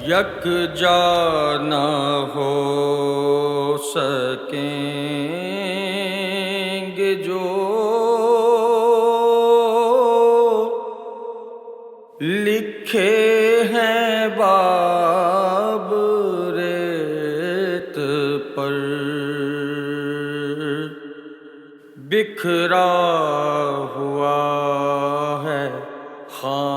یکجا نہ ہو سکیں گے جو لکھے ہیں باب ریت پر، بکھرا ہوا ہے خاندان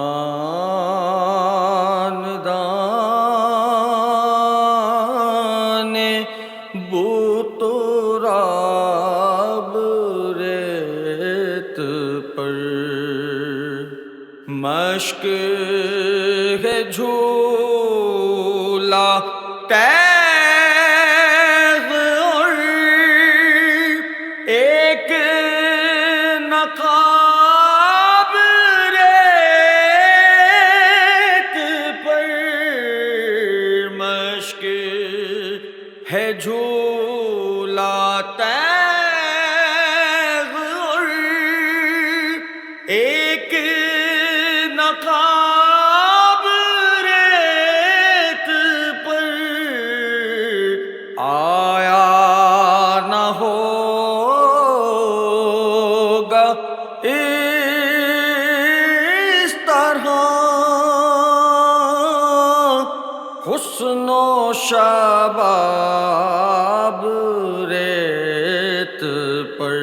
بو تراب ریت پر، مشق ہے جھولا تیغ اور ایک نقاب ریت پر، مشق ہے جھولا تیغ اور ایک نقاب ریت پر، آیا نہ ہوگا اس طرح حسن و شباب ریت پر،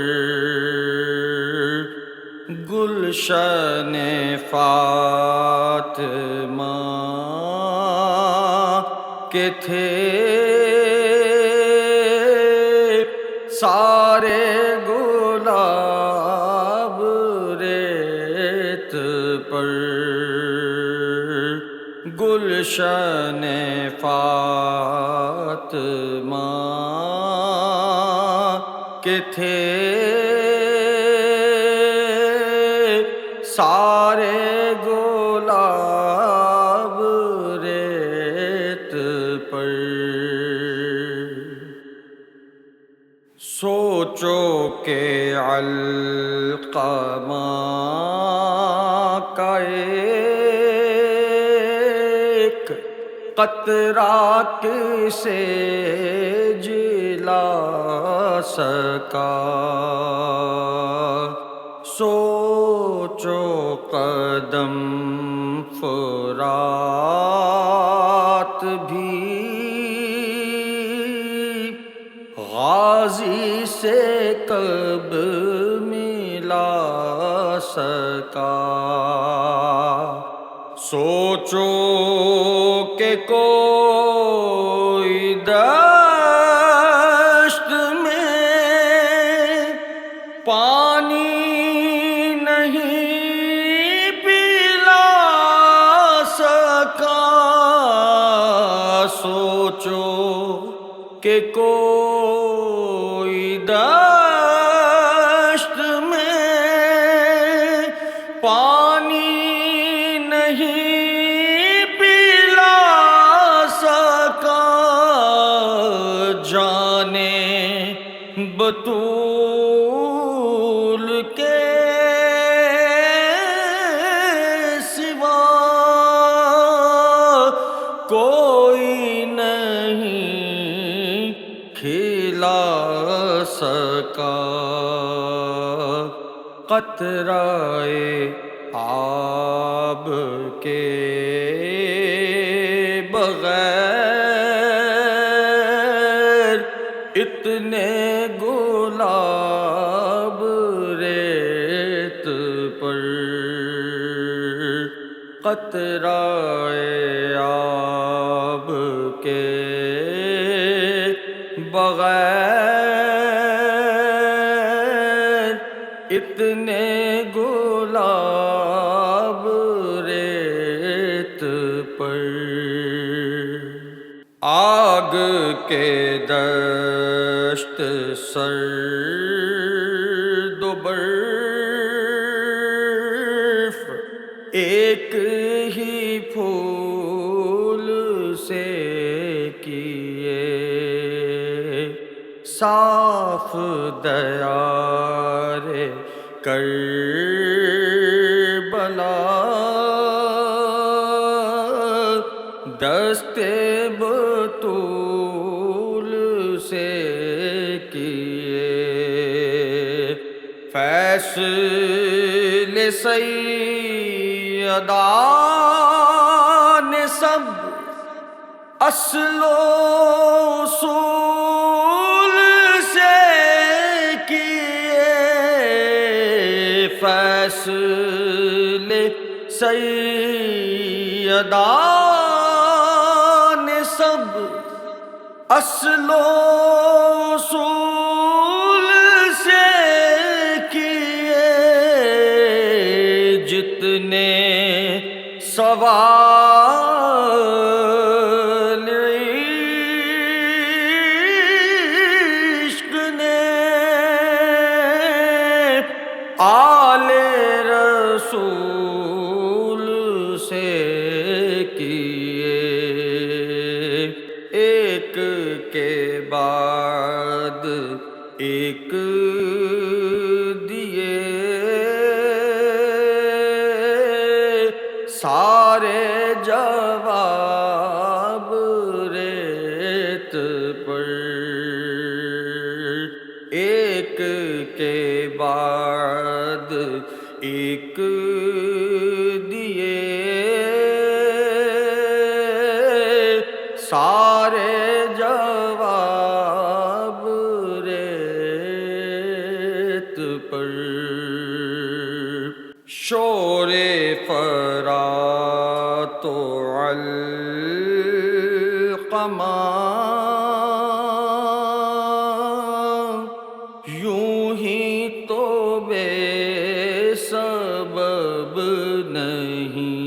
گلشن فاطمہ کے تھے سارے گلاب ریت پر، گلشن فاطمہ کے تھے سارے گلاب ریت پر، سوچو کہ علقمہ کا ایک قطرہ کسے جلا سکا، سوچو قدم فرات بھی غازی سے کب ملا سکا، سوچو کہ کوئی دشت میں پانی نہیں پلا سکا، سوچو کہ کوئی دشت میں پانی نہیں پلا سکا، جانے بطول کے سوا کوئی نہیں کھلا سکا، قطرہ آب کے بغیر اتنے گلاب ریت پر، قطرہ آب کے بغیر اتنے گلاب ریت پر، آگ کے دشت سرد و برف ایک ہی پھول سے کیے، صاف دیار کربلا دست سیدان سب اصل و اصول سے کیے، فیصلے سیدان سب اصل و اصول سے کیے، جتنے سوال عشق نے آل رسول سے کیے، ایک کے بعد ایک دیے، سارے جواب ریت پر، ایک کے بعد ایک دیے، سارے جواب ریت پر، شور فرات و علقمہ یوں ہی تو بے سبب نہیں،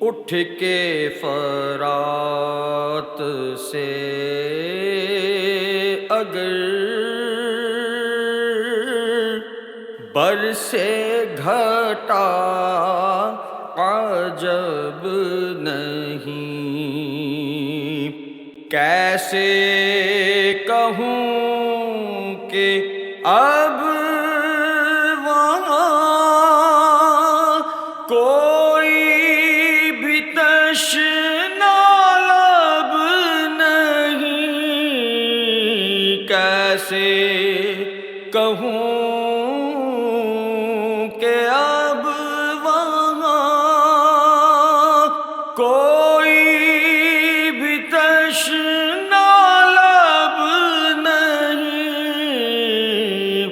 اٹھ کے فرات سے اگر برسے گھٹا عجب نہیں، کیسے کہوں کہ اب وہاں کوئی بھی تشنا لب نہیں، کیسے کہوں کہ اب وہاں کوئی بھی تشنا لب نہیں،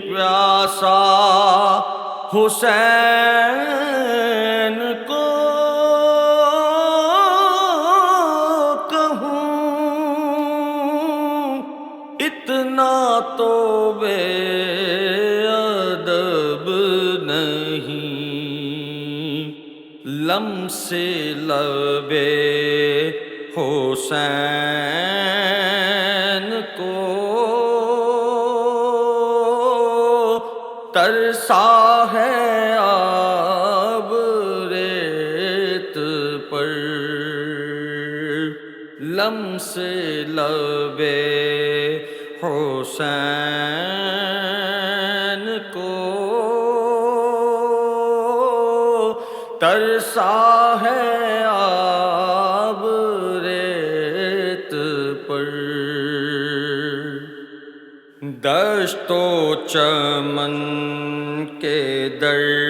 پیاسا حسین کو کہوں، اتنا تو بے ادب نہیں، لمس لب حسین کو ترسا ہے آب ریت پر، لمس لب حسین کو ترسا ہے آب ریت پر، دشت و چمن کے درمیان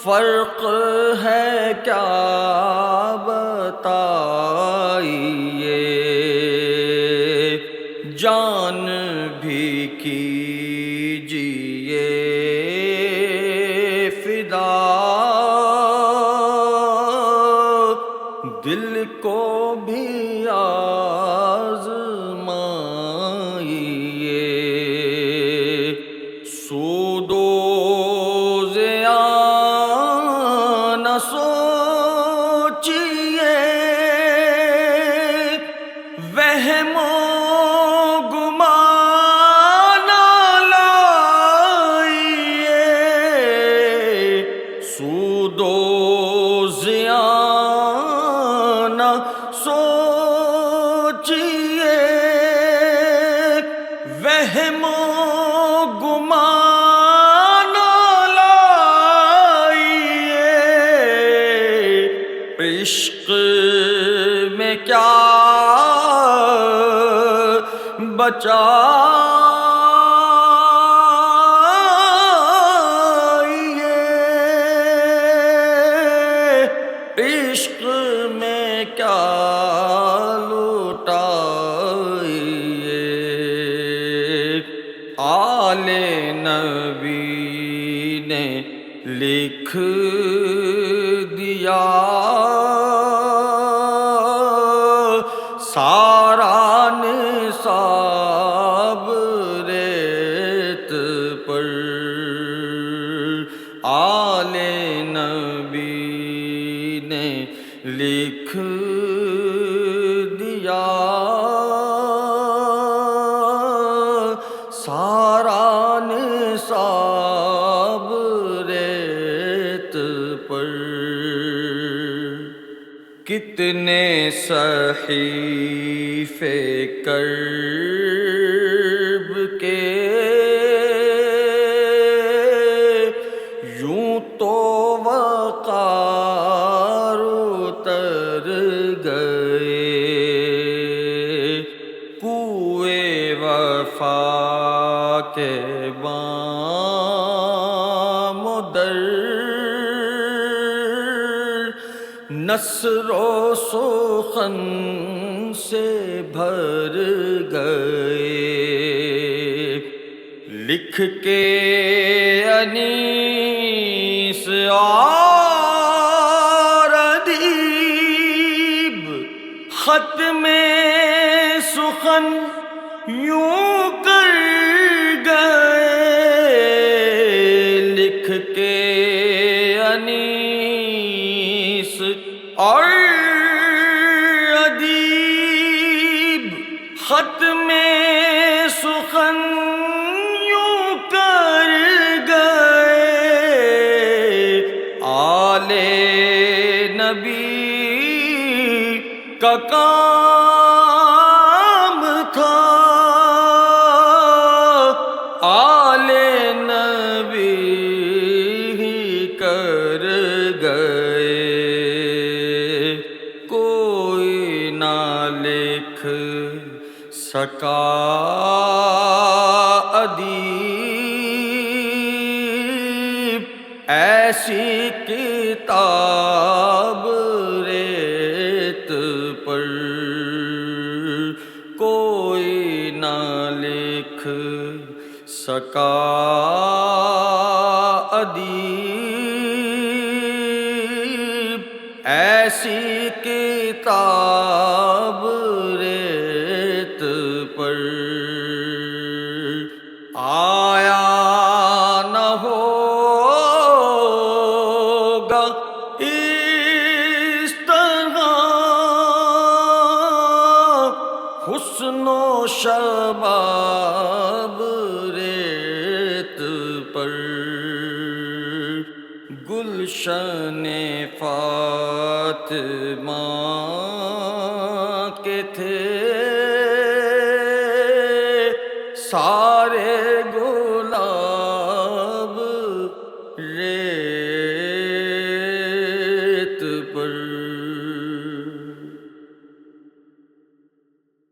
فرق ہے کیا بتائیے، جان بھی کیجیے فدا، دل کو بھی آزمائیے، سود و زیاں نہ سوچیے، وہم و گمان بچائیے، عشق میں کیا لٹائیے، آل نبی نے لکھ دیا سارا نصاب ریت پر، آل نبی نے لکھ دیا سارا نصاب ریت پر۔ کتنے صحیفے کرب کے یوں تو وقار اتر گئے، کوئے وفا کے بام و در نثر و سخن سے بھر گئے، لکھ کے انیس اور ادیب خط میں سخن یوں کر گئے، لکھ کے انیس اور ادیب خط میں سخن یوں کر گئے، آل نبی کا کام تھا، آل نبی ہی کر گئے، کوئی نہ لکھ سکا ادیب ایسی کتاب ریت پر، کوئی نہ لکھ سکا ادیب ایسی کتاب ریت پر، آیا نہ ہوگا اس طرح حسن و شباب ریت پر، گلشن فاطمہ کے تھے سارے